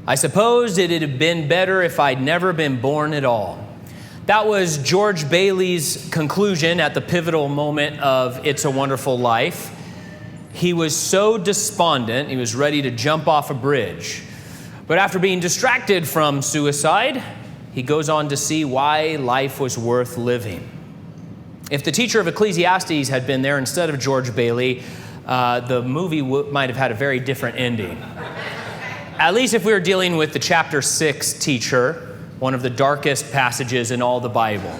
I suppose it'd have been better if I'd never been born at all. That was George Bailey's conclusion at the pivotal moment of It's a Wonderful Life. He was so despondent, he was ready to jump off a bridge. But after being distracted from suicide, he goes on to see why life was worth living. If the teacher of Ecclesiastes had been there instead of George Bailey, the movie might have had a very different ending. At least if we were dealing with the chapter 6 teacher, one of the darkest passages in all the Bible.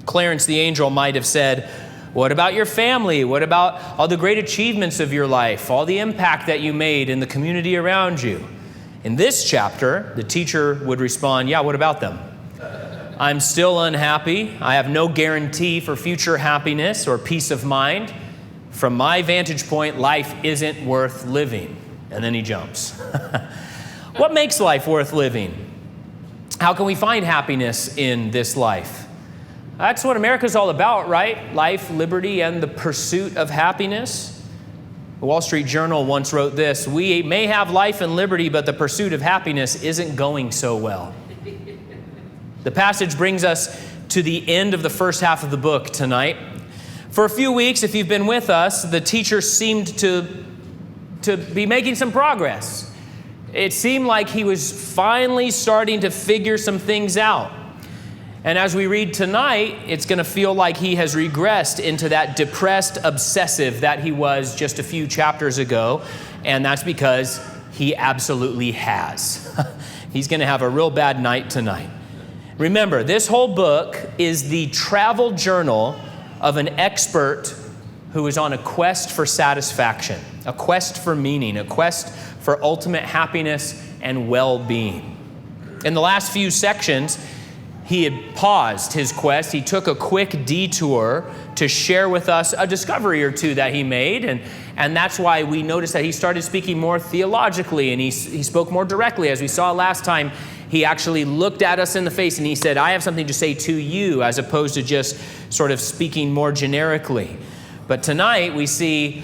Clarence the angel might have said, what about your family? What about all the great achievements of your life? All the impact that you made in the community around you? In this chapter, the teacher would respond, yeah, what about them? I'm still unhappy. I have no guarantee for future happiness or peace of mind. From my vantage point, life isn't worth living. And then he jumps. What makes life worth living? How can we find happiness in this life? That's what America's all about, right? Life, liberty, and the pursuit of happiness. The Wall Street Journal once wrote this: we may have life and liberty, but the pursuit of happiness isn't going so well. The passage brings us to the end of the first half of the book tonight. For a few weeks, if you've been with us, the teacher seemed to be making some progress. It seemed like he was finally starting to figure some things out. And as we read tonight, it's going to feel like he has regressed into that depressed obsessive that he was just a few chapters ago. And that's because he absolutely has. He's going to have a real bad night tonight. Remember, this whole book is the travel journal of an expert who is on a quest for satisfaction, a quest for meaning, a quest for ultimate happiness and well-being. In the last few sections, he had paused his quest. He took a quick detour to share with us a discovery or two that he made. And that's why we noticed that he started speaking more theologically, and he spoke more directly. As we saw last time, he actually looked at us in the face and he said, I have something to say to you, as opposed to just sort of speaking more generically. But tonight we see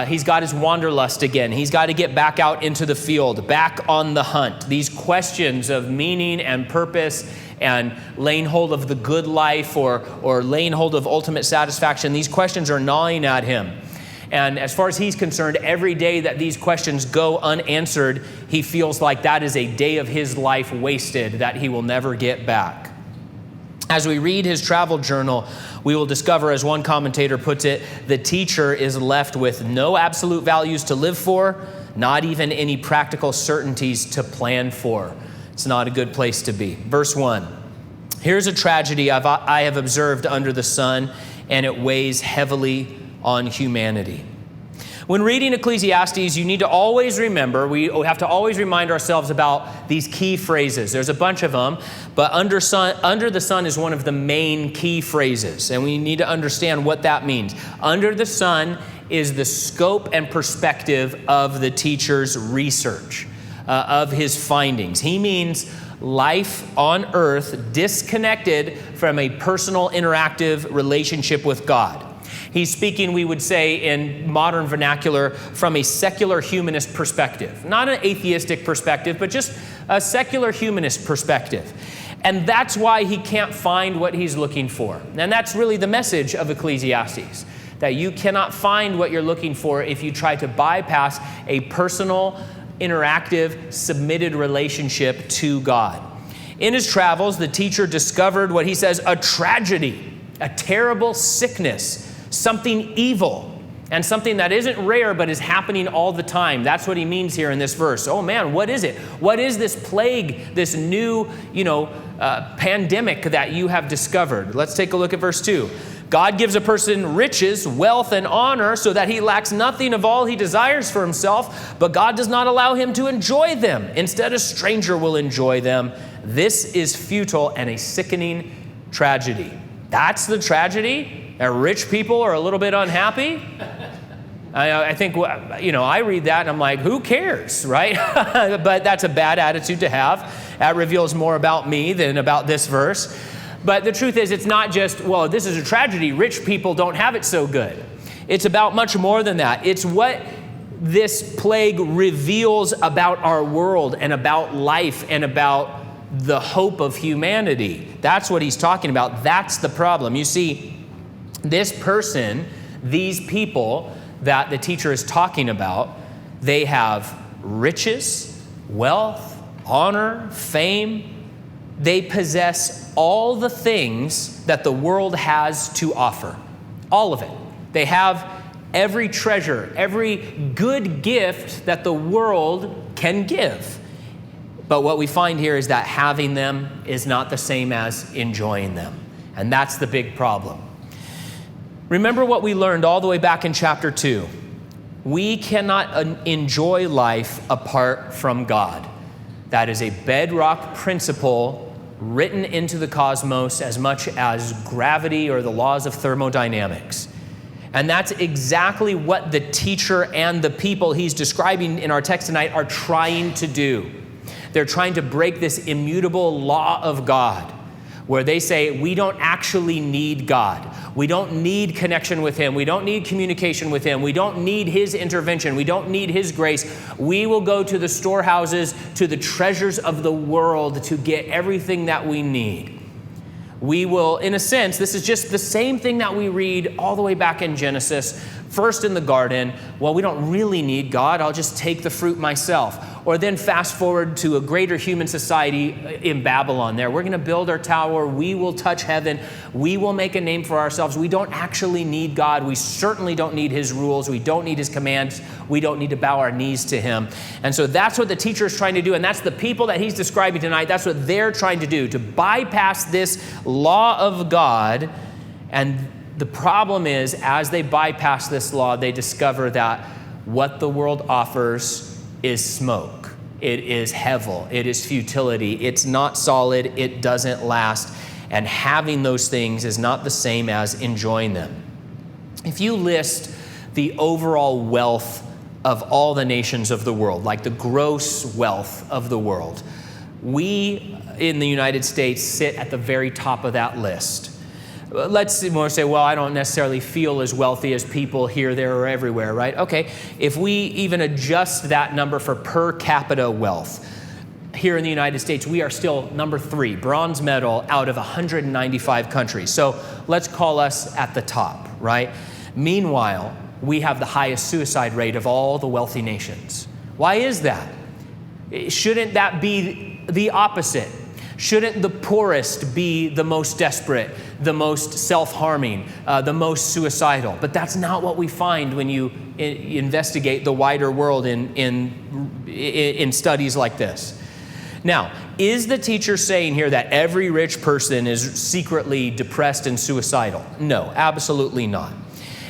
he's got his wanderlust again. He's got to get back out into the field, back on the hunt. These questions of meaning and purpose and laying hold of the good life or laying hold of ultimate satisfaction, these questions are gnawing at him. And as far as he's concerned, every day that these questions go unanswered, he feels like that is a day of his life wasted that he will never get back. As we read his travel journal, we will discover, as one commentator puts it, the teacher is left with no absolute values to live for, not even any practical certainties to plan for. It's not a good place to be. Verse 1, here's a tragedy I have observed under the sun, and it weighs heavily on humanity. When reading Ecclesiastes, you need to always remember, we have to always remind ourselves about these key phrases. There's a bunch of them, but under the sun is one of the main key phrases, and we need to understand what that means. Under the sun is the scope and perspective of the teacher's research, of his findings. He means life on earth disconnected from a personal interactive relationship with God. He's speaking, we would say, in modern vernacular, from a secular humanist perspective. Not an atheistic perspective, but just a secular humanist perspective. And that's why he can't find what he's looking for. And that's really the message of Ecclesiastes, that you cannot find what you're looking for if you try to bypass a personal, interactive, submitted relationship to God. In his travels, the teacher discovered what he says, a tragedy, a terrible sickness, something evil, and something that isn't rare but is happening all the time. That's what he means here in this verse. Oh man, what is it? What is this plague, this new, pandemic that you have discovered? Let's take a look at verse 2. God gives a person riches, wealth, and honor so that he lacks nothing of all he desires for himself, but God does not allow him to enjoy them. Instead, a stranger will enjoy them. This is futile and a sickening tragedy. That's the tragedy? That rich people are a little bit unhappy? I think, I read that and I'm like, who cares, right? But that's a bad attitude to have. That reveals more about me than about this verse. But the truth is, it's not just, well, this is a tragedy. Rich people don't have it so good. It's about much more than that. It's what this plague reveals about our world and about life and about the hope of humanity. That's what he's talking about. That's the problem. You see, this person, these people that the teacher is talking about, they have riches, wealth, honor, fame. They possess all the things that the world has to offer. All of it. They have every treasure, every good gift that the world can give. But what we find here is that having them is not the same as enjoying them. And that's the big problem. Remember what we learned all the way back in chapter 2. We cannot enjoy life apart from God. That is a bedrock principle written into the cosmos as much as gravity or the laws of thermodynamics. And that's exactly what the teacher and the people he's describing in our text tonight are trying to do. They're trying to break this immutable law of God, where they say we don't actually need God. We don't need connection with him. We don't need communication with him. We don't need his intervention. We don't need his grace. We will go to the storehouses, to the treasures of the world to get everything that we need. We will, in a sense, this is just the same thing that we read all the way back in Genesis, first in the garden. Well, we don't really need God. I'll just take the fruit myself. Or then fast forward to a greater human society in Babylon there. We're going to build our tower. We will touch heaven. We will make a name for ourselves. We don't actually need God. We certainly don't need his rules. We don't need his commands. We don't need to bow our knees to him. And so that's what the teacher is trying to do. And that's the people that he's describing tonight. That's what they're trying to do, to bypass this law of God. And the problem is, as they bypass this law, they discover that what the world offers is smoke. It is hevel. It is futility. It's not solid. It doesn't last. And having those things is not the same as enjoying them. If you list the overall wealth of all the nations of the world, like the gross wealth of the world, we in the United States sit at the very top of that list. Let's say, well, I don't necessarily feel as wealthy as people here, there, or everywhere, right? Okay, if we even adjust that number for per capita wealth, here in the United States, we are still number 3, bronze medal out of 195 countries. So let's call us at the top, right? Meanwhile, we have the highest suicide rate of all the wealthy nations. Why is that? Shouldn't that be the opposite? Shouldn't the poorest be the most desperate, the most self-harming, the most suicidal? But that's not what we find when you investigate the wider world in studies like this. Now, is the teacher saying here that every rich person is secretly depressed and suicidal? No, absolutely not.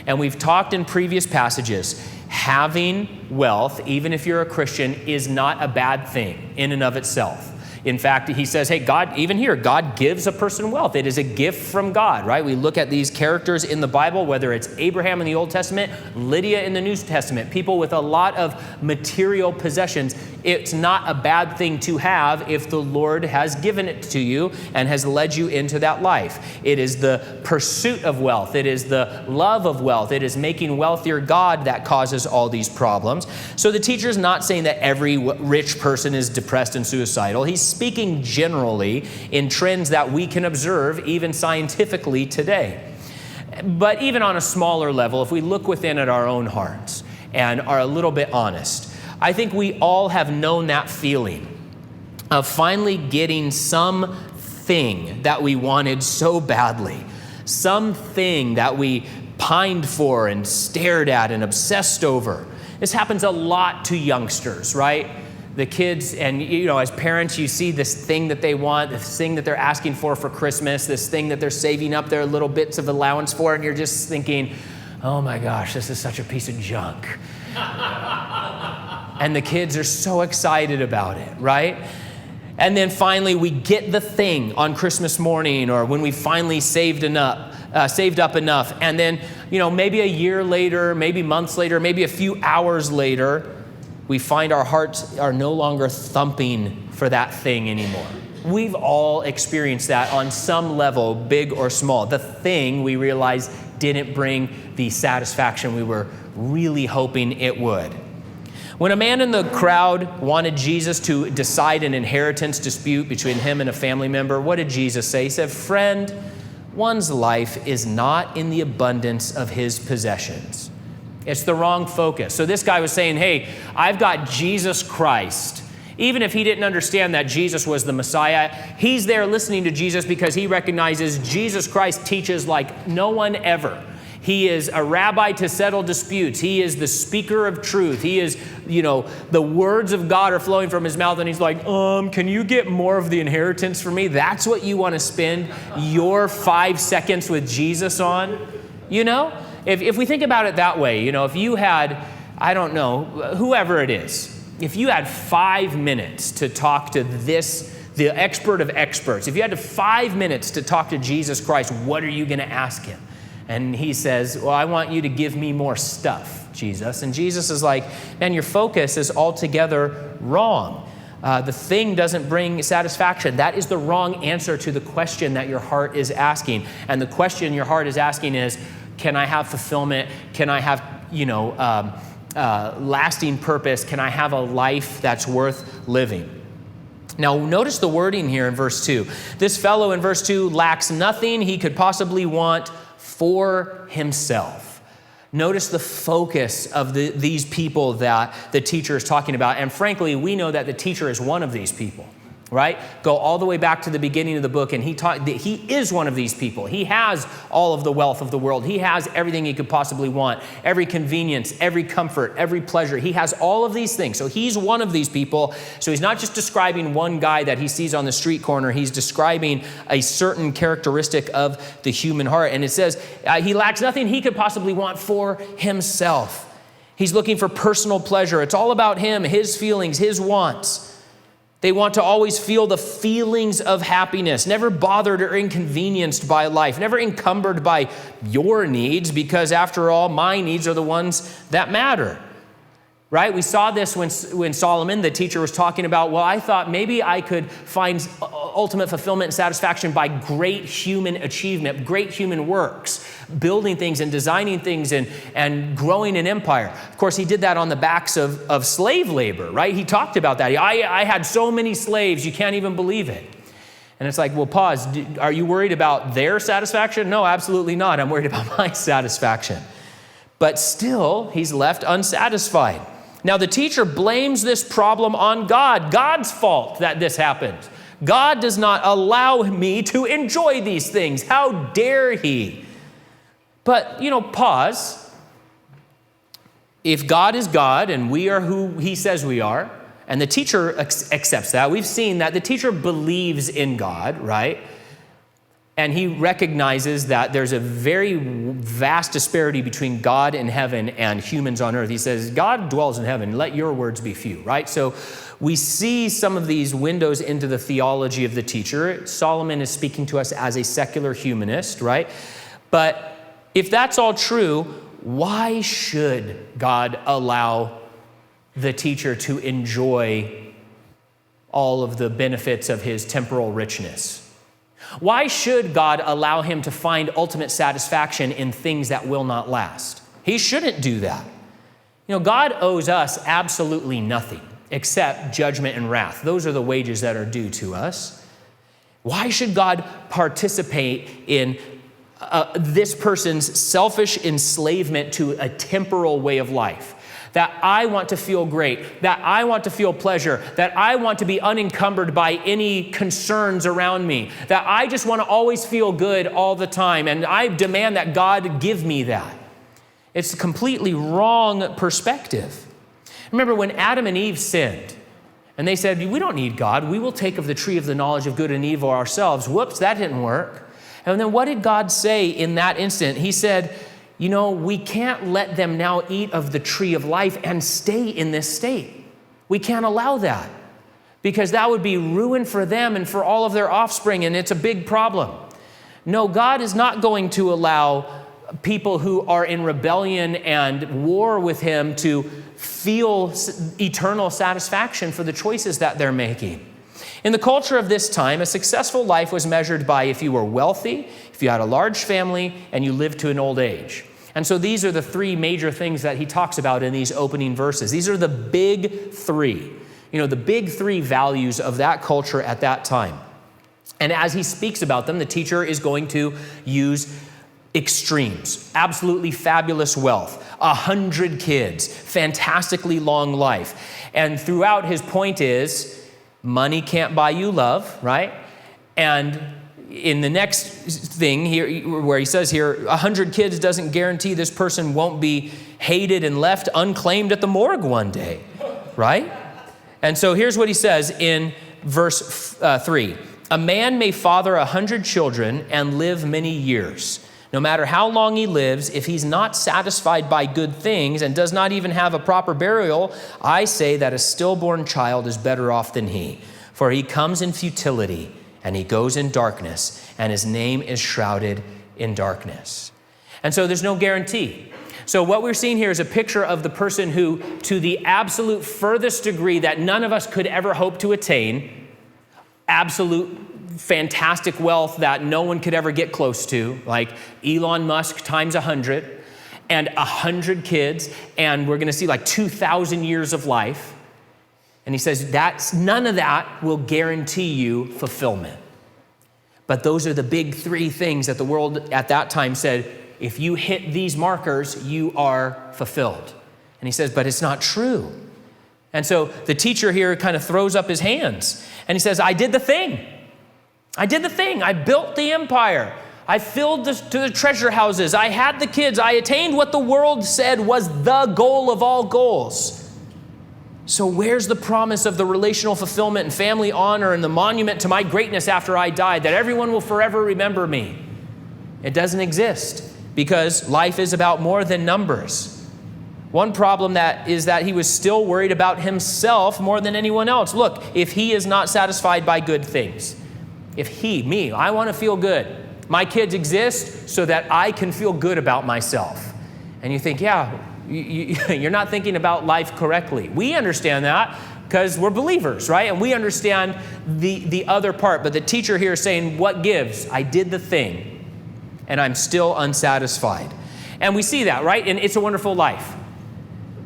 And we've talked in previous passages, having wealth, even if you're a Christian, is not a bad thing in and of itself. In fact, he says, hey, God, even here, God gives a person wealth. It is a gift from God, right? We look at these characters in the Bible, whether it's Abraham in the Old Testament, Lydia in the New Testament, people with a lot of material possessions. It's not a bad thing to have if the Lord has given it to you and has led you into that life. It is the pursuit of wealth. It is the love of wealth. It is making wealthier God that causes all these problems. So the teacher is not saying that every rich person is depressed and suicidal. He's speaking generally in trends that we can observe even scientifically today. But even on a smaller level, if we look within at our own hearts and are a little bit honest, I think we all have known that feeling of finally getting something that we wanted so badly, something that we pined for and stared at and obsessed over. This happens a lot to youngsters, right? The kids, and as parents, you see this thing that they want, this thing that they're asking for Christmas, this thing that they're saving up their little bits of allowance for, and you're just thinking, oh my gosh, this is such a piece of junk. And the kids are so excited about it, right? And then finally we get the thing on Christmas morning, or when we finally saved up enough, and then maybe a year later, maybe months later, maybe a few hours later, we find our hearts are no longer thumping for that thing anymore. We've all experienced that on some level, big or small. The thing we realized didn't bring the satisfaction we were really hoping it would. When a man in the crowd wanted Jesus to decide an inheritance dispute between him and a family member, what did Jesus say? He said, "Friend, one's life is not in the abundance of his possessions." It's the wrong focus. So this guy was saying, hey, I've got Jesus Christ. Even if he didn't understand that Jesus was the Messiah, he's there listening to Jesus because he recognizes Jesus Christ teaches like no one ever. He is a rabbi to settle disputes. He is the speaker of truth. He is, the words of God are flowing from his mouth. And he's like, can you get more of the inheritance for me? That's what you want to spend your 5 seconds with Jesus on? If we think about it that way, if you had, I don't know, whoever it is, if you had 5 minutes to talk to the expert of experts, if you had 5 minutes to talk to Jesus Christ, what are you going to ask him? And he says, well, I want you to give me more stuff, Jesus. And Jesus is like, man, your focus is altogether wrong. The thing doesn't bring satisfaction. That is the wrong answer to the question that your heart is asking. And the question your heart is asking is, can I have fulfillment? Can I have, lasting purpose? Can I have a life that's worth living? Now, notice the wording here in verse 2. This fellow in verse 2 lacks nothing he could possibly want for himself. Notice the focus of these people that the teacher is talking about. And frankly, we know that the teacher is one of these people, right? Go all the way back to the beginning of the book, and he is one of these people. He has all of the wealth of the world. He has everything he could possibly want, every convenience, every comfort, every pleasure. He has all of these things. So he's one of these people. So he's not just describing one guy that he sees on the street corner. He's describing a certain characteristic of the human heart. And it says he lacks nothing he could possibly want for himself. He's looking for personal pleasure. It's all about him, his feelings, his wants. They want to always feel the feelings of happiness, never bothered or inconvenienced by life, never encumbered by your needs, because after all, my needs are the ones that matter. Right? We saw this when Solomon, the teacher, was talking about, well, I thought maybe I could find ultimate fulfillment and satisfaction by great human achievement, great human works, building things and designing things and growing an empire. Of course, he did that on the backs of slave labor, right? He talked about that. I had so many slaves, you can't even believe it. And it's like, well, pause. Are you worried about their satisfaction? No, absolutely not. I'm worried about my satisfaction. But still, he's left unsatisfied. Now, the teacher blames this problem on God. God's fault that this happened. God does not allow me to enjoy these things. How dare he? But, pause. If God is God and we are who he says we are, and the teacher accepts that, we've seen that the teacher believes in God, right? And he recognizes that there's a very vast disparity between God in heaven and humans on earth. He says, God dwells in heaven, let your words be few, right? So we see some of these windows into the theology of the teacher. Solomon is speaking to us as a secular humanist, right? But if that's all true, why should God allow the teacher to enjoy all of the benefits of his temporal richness? Why should God allow him to find ultimate satisfaction in things that will not last? He shouldn't do that. God owes us absolutely nothing except judgment and wrath. Those are the wages that are due to us. Why should God participate in this person's selfish enslavement to a temporal way of life? That I want to feel great, that I want to feel pleasure, that I want to be unencumbered by any concerns around me, that I just want to always feel good all the time, and I demand that God give me that. It's a completely wrong perspective. Remember when Adam and Eve sinned, and they said, we don't need God, we will take of the tree of the knowledge of good and evil ourselves. Whoops, that didn't work. And then what did God say in that instant? He said, we can't let them now eat of the tree of life and stay in this state. We can't allow that because that would be ruin for them and for all of their offspring, and it's a big problem. No, God is not going to allow people who are in rebellion and war with him to feel eternal satisfaction for the choices that they're making. In the culture of this time, a successful life was measured by if you were wealthy, if you had a large family, and you lived to an old age. And so these are the three major things that he talks about in these opening verses. These are the big three, the big three values of that culture at that time. And as he speaks about them, the teacher is going to use extremes, absolutely fabulous wealth, 100 kids, fantastically long life. And throughout his point is, money can't buy you love, right? And in the next thing here, where he says here, 100 kids doesn't guarantee this person won't be hated and left unclaimed at the morgue one day, right? And so here's what he says in verse 3. A man may father 100 children and live many years. No matter how long he lives, if he's not satisfied by good things and does not even have a proper burial, I say that a stillborn child is better off than he. For he comes in futility and he goes in darkness, and his name is shrouded in darkness. And so there's no guarantee. So what we're seeing here is a picture of the person who, to the absolute furthest degree that none of us could ever hope to attain, absolute fantastic wealth that no one could ever get close to, like Elon Musk times 100, and 100 kids, and we're going to see like 2,000 years of life. And he says none of that will guarantee you fulfillment. But those are the big three things that the world at that time said, if you hit these markers, you are fulfilled. And he says, but it's not true. And so the teacher here kind of throws up his hands and he says, I did the thing. I did the thing. I built the empire. I filled to the treasure houses. I had the kids. I attained what the world said was the goal of all goals. So where's the promise of the relational fulfillment and family honor and the monument to my greatness after I died, that everyone will forever remember me? It doesn't exist because life is about more than numbers. One problem is that he was still worried about himself more than anyone else. Look, if he is not satisfied by good things, I want to feel good. My kids exist so that I can feel good about myself. And you think, you're not thinking about life correctly. We understand that because we're believers, right? And we understand the other part. But the teacher here is saying, what gives? I did the thing, and I'm still unsatisfied. And we see that, right? In It's a Wonderful Life.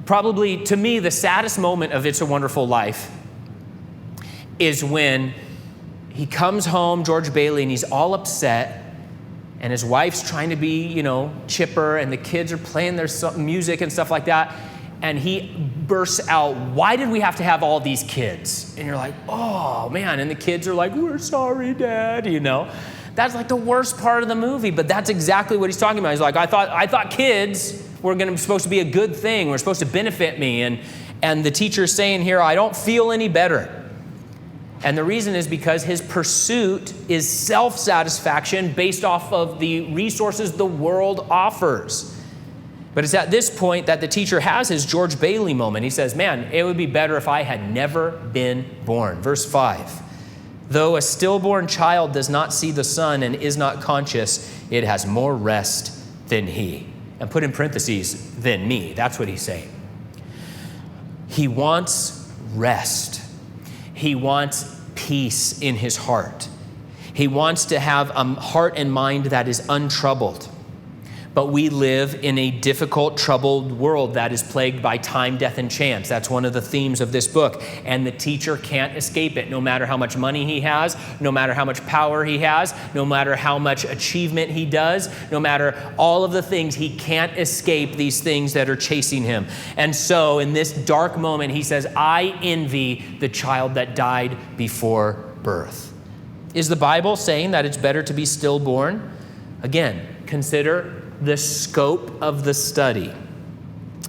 Probably, to me, the saddest moment of It's a Wonderful Life is when he comes home, George Bailey, and he's all upset. And his wife's trying to be, chipper, and the kids are playing their music and stuff like that. And he bursts out, why did we have to have all these kids? And you're like, oh, man. And the kids are like, we're sorry, Dad, That's like the worst part of the movie, but that's exactly what he's talking about. He's like, I thought kids were supposed to be a good thing. We're supposed to benefit me. And the teacher's saying here, I don't feel any better. And the reason is because his pursuit is self-satisfaction based off of the resources the world offers. But it's at this point that the teacher has his George Bailey moment. He says, man, it would be better if I had never been born. Verse 5, though a stillborn child does not see the sun and is not conscious, it has more rest than he. And put in parentheses, than me. That's what he's saying. He wants rest. He wants peace in his heart. He wants to have a heart and mind that is untroubled. But we live in a difficult, troubled world that is plagued by time, death, and chance. That's one of the themes of this book. And the teacher can't escape it, no matter how much money he has, no matter how much power he has, no matter how much achievement he does, no matter all of the things, he can't escape these things that are chasing him. And so in this dark moment, he says, I envy the child that died before birth. Is the Bible saying that it's better to be stillborn? Again, consider the scope of the study.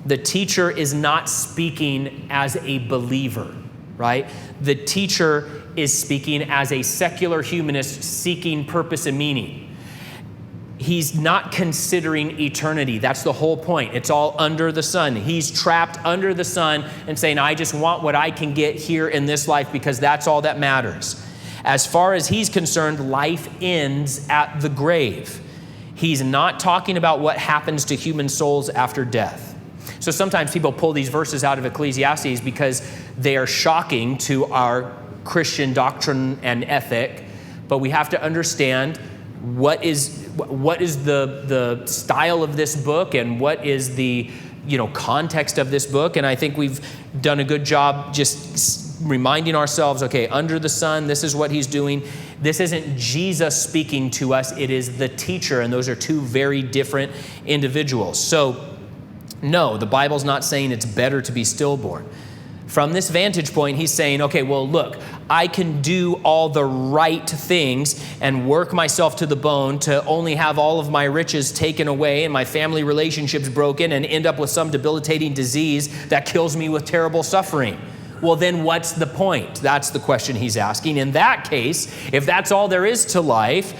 The teacher is not speaking as a believer, right? The teacher is speaking as a secular humanist seeking purpose and meaning. He's not considering eternity. That's the whole point. It's all under the sun. He's trapped under the sun and saying, I just want what I can get here in this life because that's all that matters. As far as he's concerned, life ends at the grave. He's not talking about what happens to human souls after death. So sometimes people pull these verses out of Ecclesiastes because they are shocking to our Christian doctrine and ethic, but we have to understand what is what is the style of this book and what is the context of this book. And I think we've done a good job just reminding ourselves, okay, under the sun, this is what he's doing. This isn't Jesus speaking to us. It is the teacher. And those are two very different individuals. So no, the Bible's not saying it's better to be stillborn. From this vantage point, he's saying, okay, well, look, I can do all the right things and work myself to the bone to only have all of my riches taken away and my family relationships broken and end up with some debilitating disease that kills me with terrible suffering. Well, then what's the point? That's the question he's asking. In that case, if that's all there is to life,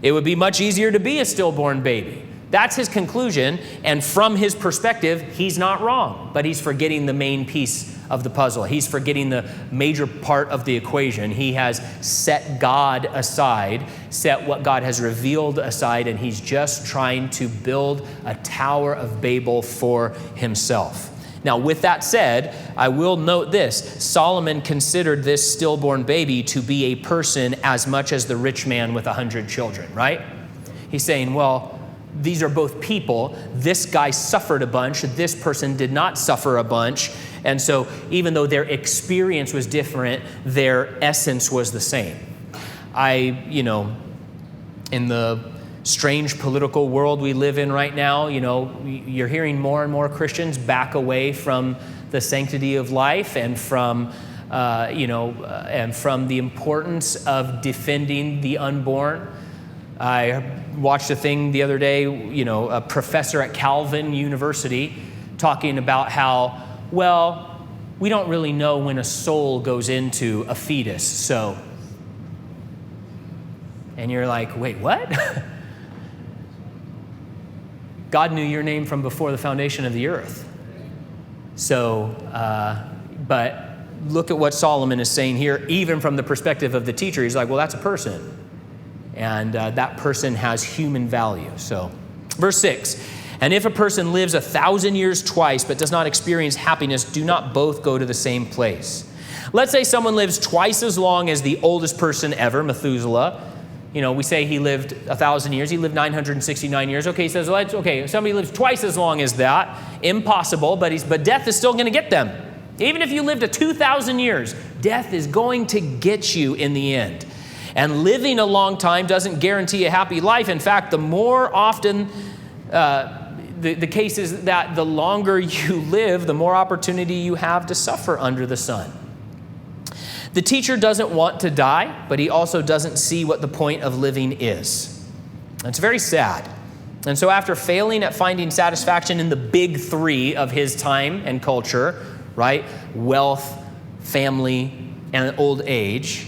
it would be much easier to be a stillborn baby. That's his conclusion, and from his perspective, he's not wrong, but he's forgetting the main piece of the puzzle. He's forgetting the major part of the equation. He has set God aside, set what God has revealed aside, and he's just trying to build a Tower of Babel for himself. Now, with that said, I will note this. Solomon considered this stillborn baby to be a person as much as the rich man with 100 children, right? He's saying, well, these are both people. This guy suffered a bunch. This person did not suffer a bunch. And so even though their experience was different, their essence was the same. In the strange political world we live in right now, you're hearing more and more Christians back away from the sanctity of life and from the importance of defending the unborn. I watched a thing the other day, a professor at Calvary University talking about how, well, we don't really know when a soul goes into a fetus, so. And you're like, wait, what? God knew your name from before the foundation of the earth. So, but look at what Solomon is saying here, even from the perspective of the teacher. He's like, well, that's a person. And that person has human value. So, verse 6, and if a person lives 1,000 years twice but does not experience happiness, do not both go to the same place. Let's say someone lives twice as long as the oldest person ever, Methuselah. We say he lived 1,000 years. He lived 969 years. Okay, he says, well, okay, somebody lives twice as long as that. Impossible, but death is still going to get them. Even if you lived 2,000 years, death is going to get you in the end. And living a long time doesn't guarantee a happy life. In fact, the more often the case is that the longer you live, the more opportunity you have to suffer under the sun. The teacher doesn't want to die, but he also doesn't see what the point of living is. It's very sad. And so after failing at finding satisfaction in the big three of his time and culture, right? Wealth, family, and old age,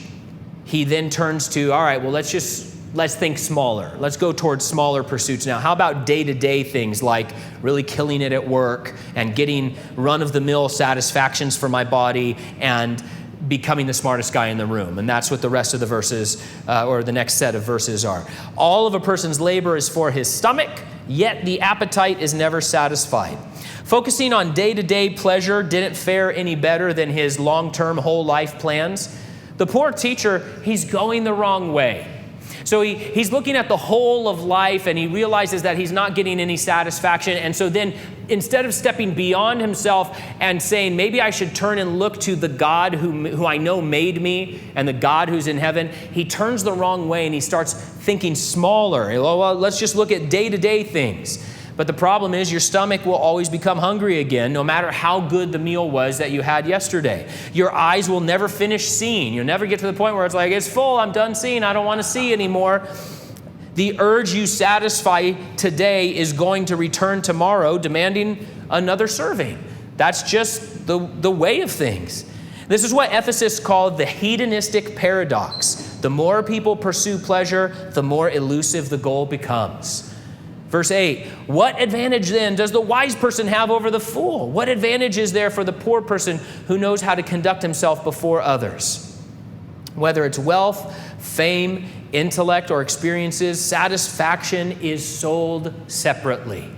he then turns to, all right, well, let's think smaller. Let's go towards smaller pursuits now. How about day-to-day things like really killing it at work and getting run-of-the-mill satisfactions for my body and becoming the smartest guy in the room? And that's what the rest of the verses, or the next set of verses are. All of a person's labor is for his stomach, yet the appetite is never satisfied. Focusing on day-to-day pleasure didn't fare any better than his long-term whole life plans. The poor teacher, he's going the wrong way. So he's looking at the whole of life and he realizes that he's not getting any satisfaction. And so then instead of stepping beyond himself and saying, maybe I should turn and look to the God who I know made me and the God who's in heaven, he turns the wrong way and he starts thinking smaller. Well, let's just look at day-to-day things. But the problem is your stomach will always become hungry again, no matter how good the meal was that you had yesterday. Your eyes will never finish seeing. You'll never get to the point where it's like, it's full, I'm done seeing, I don't want to see anymore. The urge you satisfy today is going to return tomorrow, demanding another serving. That's just the way of things. This is what ethicists call the hedonistic paradox. The more people pursue pleasure, the more elusive the goal becomes. Verse 8, what advantage then does the wise person have over the fool? What advantage is there for the poor person who knows how to conduct himself before others? Whether it's wealth, fame, intellect, or experiences, satisfaction is sold separately.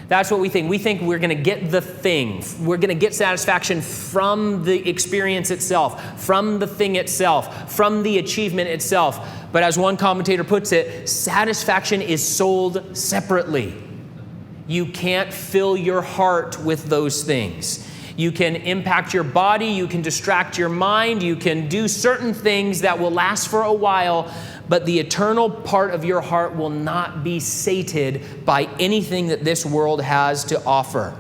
That's what we think. We think we're going to get the thing. We're going to get satisfaction from the experience itself, from the thing itself, from the achievement itself. But as one commentator puts it, satisfaction is sold separately. You can't fill your heart with those things. You can impact your body, you can distract your mind, you can do certain things that will last for a while, but the eternal part of your heart will not be sated by anything that this world has to offer.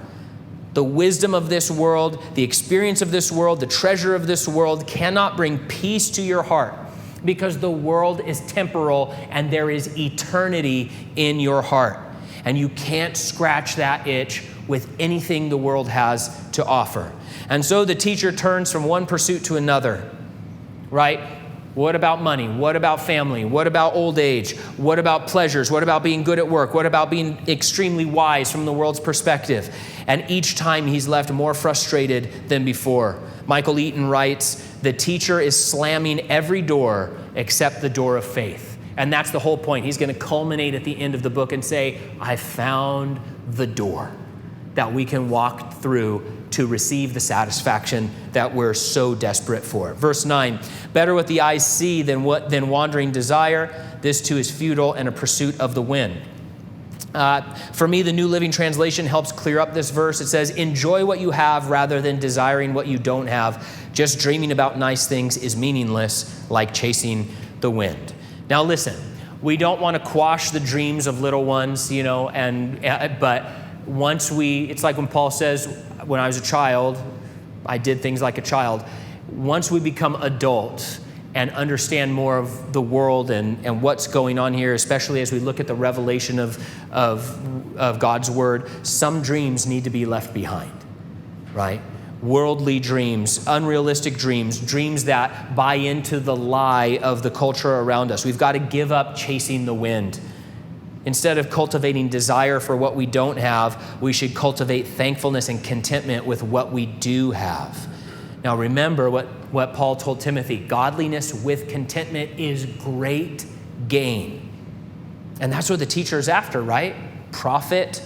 The wisdom of this world, the experience of this world, the treasure of this world cannot bring peace to your heart, because the world is temporal and there is eternity in your heart. And you can't scratch that itch with anything the world has to offer. And so the teacher turns from one pursuit to another, right? What about money? What about family? What about old age? What about pleasures? What about being good at work? What about being extremely wise from the world's perspective? And each time he's left more frustrated than before. Michael Eaton writes, the teacher is slamming every door except the door of faith. And that's the whole point. He's going to culminate at the end of the book and say, I found the door that we can walk through to receive the satisfaction that we're so desperate for. Verse 9, better what the eyes see than wandering desire. This too is futile and a pursuit of the wind. For me, the New Living Translation helps clear up this verse. It says, enjoy what you have rather than desiring what you don't have. Just dreaming about nice things is meaningless, like chasing the wind. Now listen, we don't want to quash the dreams of little ones, but once it's like when Paul says, when I was a child, I did things like a child. Once we become adults and understand more of the world and what's going on here, especially as we look at the revelation of God's word, some dreams need to be left behind, right? Worldly dreams, unrealistic dreams, dreams that buy into the lie of the culture around us. We've got to give up chasing the wind. Instead of cultivating desire for what we don't have, we should cultivate thankfulness and contentment with what we do have. Now remember what Paul told Timothy, godliness with contentment is great gain. And that's what the teacher is after, right? Profit,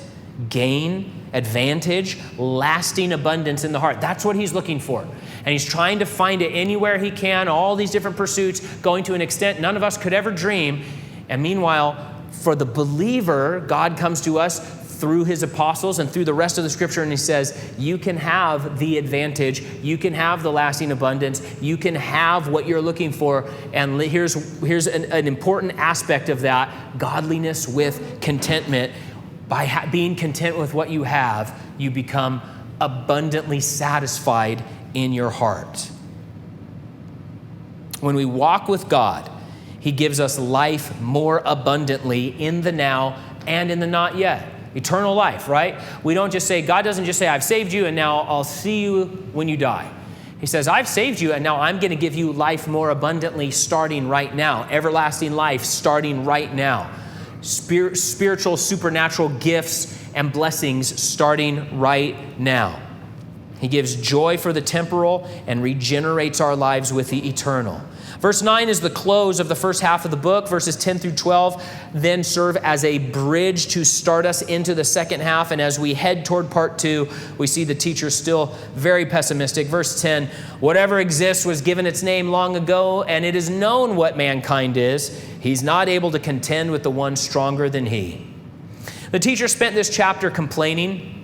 gain, advantage, lasting abundance in the heart. That's what he's looking for. And he's trying to find it anywhere he can, all these different pursuits, going to an extent none of us could ever dream. And meanwhile, for the believer, God comes to us through his apostles and through the rest of the scripture, and he says, you can have the advantage, you can have the lasting abundance, you can have what you're looking for. And here's an important aspect of that, godliness with contentment. By being content with what you have, you become abundantly satisfied in your heart. When we walk with God, he gives us life more abundantly in the now and in the not yet. Eternal life, right? We don't just say, God doesn't just say, I've saved you and now I'll see you when you die. He says, I've saved you and now I'm going to give you life more abundantly starting right now. Everlasting life starting right now. Spiritual, supernatural gifts and blessings starting right now. He gives joy for the temporal and regenerates our lives with the eternal. Verse 9 is the close of the first half of the book. Verses 10 through 12 then serve as a bridge to start us into the second half. And as we head toward part 2, we see the teacher still very pessimistic. Verse 10, whatever exists was given its name long ago, and it is known what mankind is. He's not able to contend with the one stronger than he. The teacher spent this chapter complaining.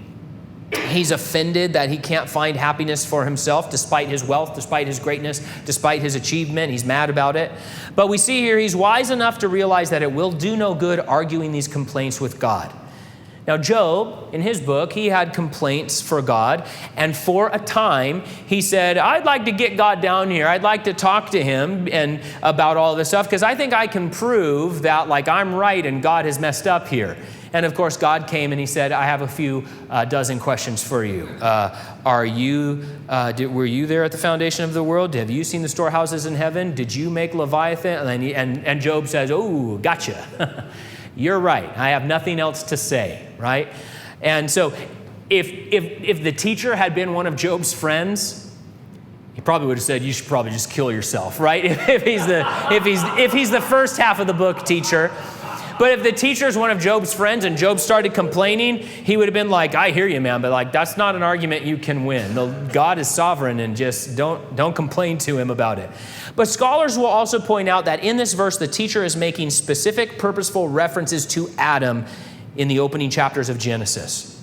He's offended that he can't find happiness for himself despite his wealth, despite his greatness, despite his achievement. He's mad about it. But we see here he's wise enough to realize that it will do no good arguing these complaints with God. Now, Job, in his book, he had complaints for God. And for a time, he said, I'd like to get God down here. I'd like to talk to him and about all this stuff because I think I can prove that I'm right and God has messed up here. And of course, God came and he said, I have a few dozen questions for you. Were you there at the foundation of the world? Have you seen the storehouses in heaven? Did you make Leviathan? And Job says, oh, gotcha. You're right. I have nothing else to say, right? And so if the teacher had been one of Job's friends, he probably would have said, you should probably just kill yourself, right? If he's the first half of the book teacher. But if the teacher is one of Job's friends and Job started complaining, he would have been like, I hear you, man, but like that's not an argument you can win. God is sovereign, and just don't complain to him about it. But scholars will also point out that in this verse, the teacher is making specific, purposeful references to Adam in the opening chapters of Genesis.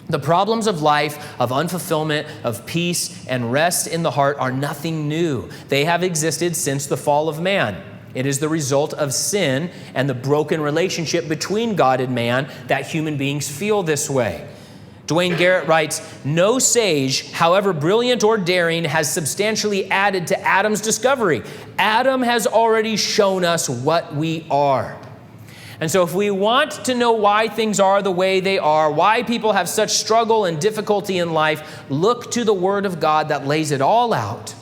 The problems of life, of unfulfillment, of peace, and rest in the heart are nothing new. They have existed since the fall of man. It is the result of sin and the broken relationship between God and man that human beings feel this way. Dwayne Garrett writes, no sage, however brilliant or daring, has substantially added to Adam's discovery. Adam has already shown us what we are. And so if we want to know why things are the way they are, why people have such struggle and difficulty in life, look to the Word of God that lays it all out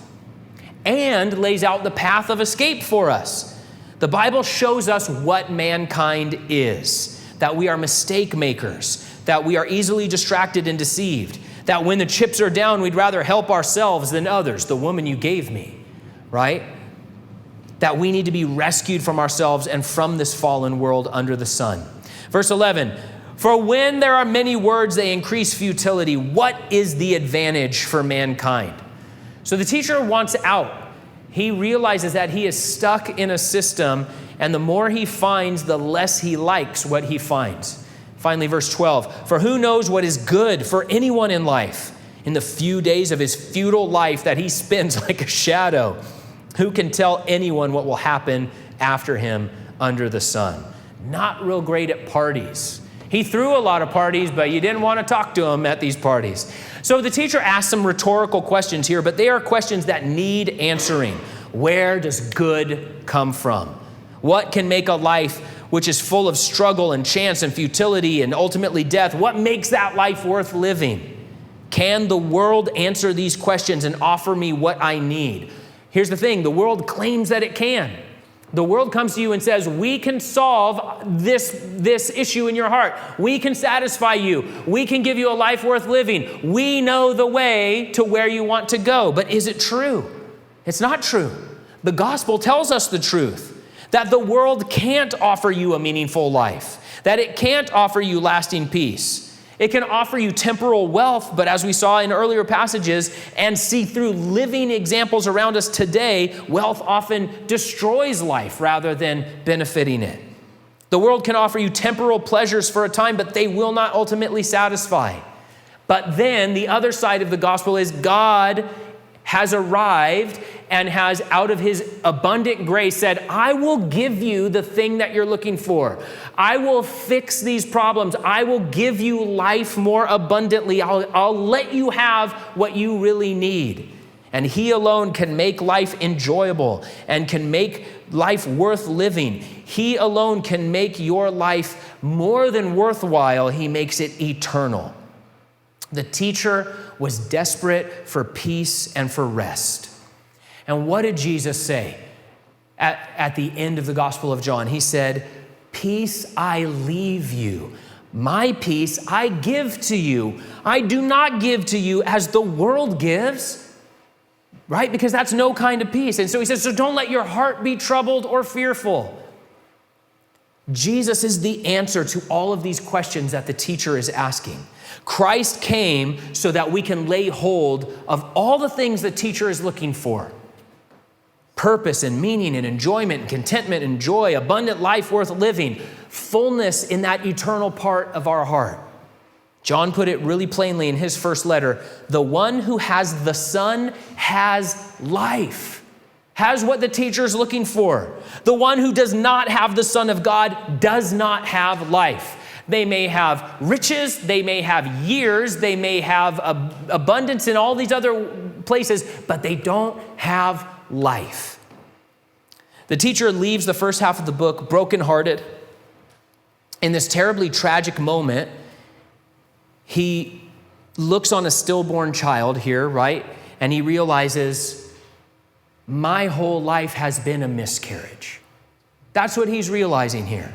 and lays out the path of escape for us. The Bible shows us what mankind is, that we are mistake makers, that we are easily distracted and deceived, that when the chips are down, we'd rather help ourselves than others, the woman you gave me, right? That we need to be rescued from ourselves and from this fallen world under the sun. Verse 11, for when there are many words, they increase futility. What is the advantage for mankind? So the teacher wants out. He realizes that he is stuck in a system, and the more he finds, the less he likes what he finds. Finally, verse 12, for who knows what is good for anyone in life in the few days of his futile life that he spends like a shadow? Who can tell anyone what will happen after him under the sun? Not real great at parties. He threw a lot of parties, but you didn't want to talk to him at these parties. So the teacher asked some rhetorical questions here, but they are questions that need answering. Where does good come from? What can make a life which is full of struggle and chance and futility and ultimately death? What makes that life worth living? Can the world answer these questions and offer me what I need? Here's the thing, the world claims that it can. The world comes to you and says, we can solve this issue in your heart. We can satisfy you. We can give you a life worth living. We know the way to where you want to go. But is it true? It's not true. The gospel tells us the truth, that the world can't offer you a meaningful life, that it can't offer you lasting peace. It can offer you temporal wealth, but as we saw in earlier passages and see through living examples around us today, wealth often destroys life rather than benefiting it. The world can offer you temporal pleasures for a time, but they will not ultimately satisfy. But then the other side of the gospel is God has arrived and has, out of his abundant grace, said, I will give you the thing that you're looking for. I will fix these problems. I will give you life more abundantly. I'll let you have what you really need. And he alone can make life enjoyable and can make life worth living. He alone can make your life more than worthwhile. He makes it eternal. The teacher was desperate for peace and for rest. And what did Jesus say at the end of the Gospel of John? He said, peace I leave you. My peace I give to you. I do not give to you as the world gives, right? Because that's no kind of peace. And so he says, so don't let your heart be troubled or fearful. Jesus is the answer to all of these questions that the teacher is asking. Christ came so that we can lay hold of all the things the teacher is looking for. Purpose and meaning and enjoyment and contentment and joy, abundant life worth living, fullness in that eternal part of our heart. John put it really plainly in his first letter, the one who has the Son has life, has what the teacher is looking for. The one who does not have the Son of God does not have life. They may have riches, they may have years, they may have abundance in all these other places, but they don't have life. The teacher leaves the first half of the book brokenhearted. In this terribly tragic moment, he looks on a stillborn child here, right? And he realizes, my whole life has been a miscarriage. That's what he's realizing here.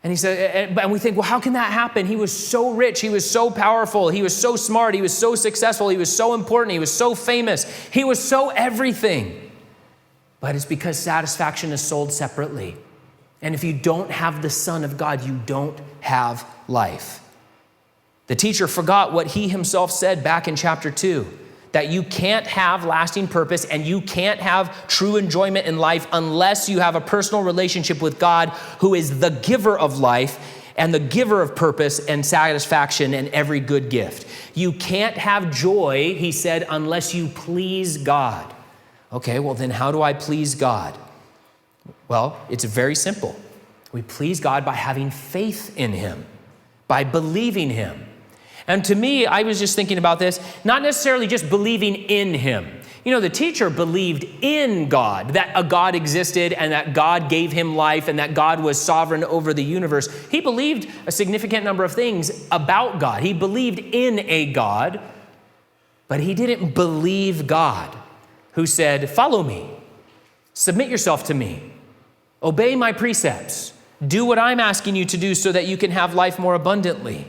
And he said, and we think, well, how can that happen? He was so rich. He was so powerful. He was so smart. He was so successful. He was so important. He was so famous. He was so everything. But it's because satisfaction is sold separately. And if you don't have the Son of God, you don't have life. The teacher forgot what he himself said back in chapter 2, that you can't have lasting purpose and you can't have true enjoyment in life unless you have a personal relationship with God, who is the giver of life and the giver of purpose and satisfaction and every good gift. You can't have joy, he said, unless you please God. Okay, well then how do I please God? Well, it's very simple. We please God by having faith in him, by believing him. And to me, I was just thinking about this, not necessarily just believing in him. You know, the teacher believed in God, that a God existed and that God gave him life and that God was sovereign over the universe. He believed a significant number of things about God. He believed in a God, but he didn't believe God, who said, follow me, submit yourself to me, obey my precepts, do what I'm asking you to do so that you can have life more abundantly.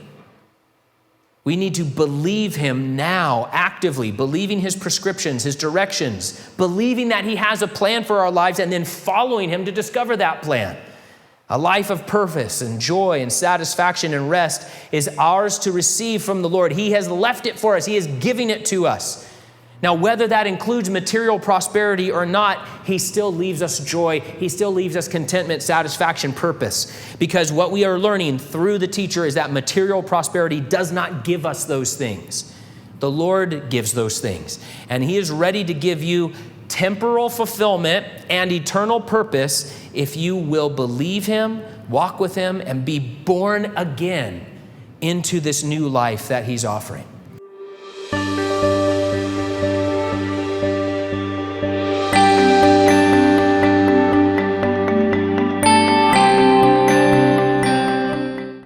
We need to believe him now, actively, believing his prescriptions, his directions, believing that he has a plan for our lives, and then following him to discover that plan. A life of purpose and joy and satisfaction and rest is ours to receive from the Lord. He has left it for us. He is giving it to us. Now, whether that includes material prosperity or not, he still leaves us joy. He still leaves us contentment, satisfaction, purpose. Because what we are learning through the teacher is that material prosperity does not give us those things. The Lord gives those things. And he is ready to give you temporal fulfillment and eternal purpose if you will believe him, walk with him, and be born again into this new life that he's offering.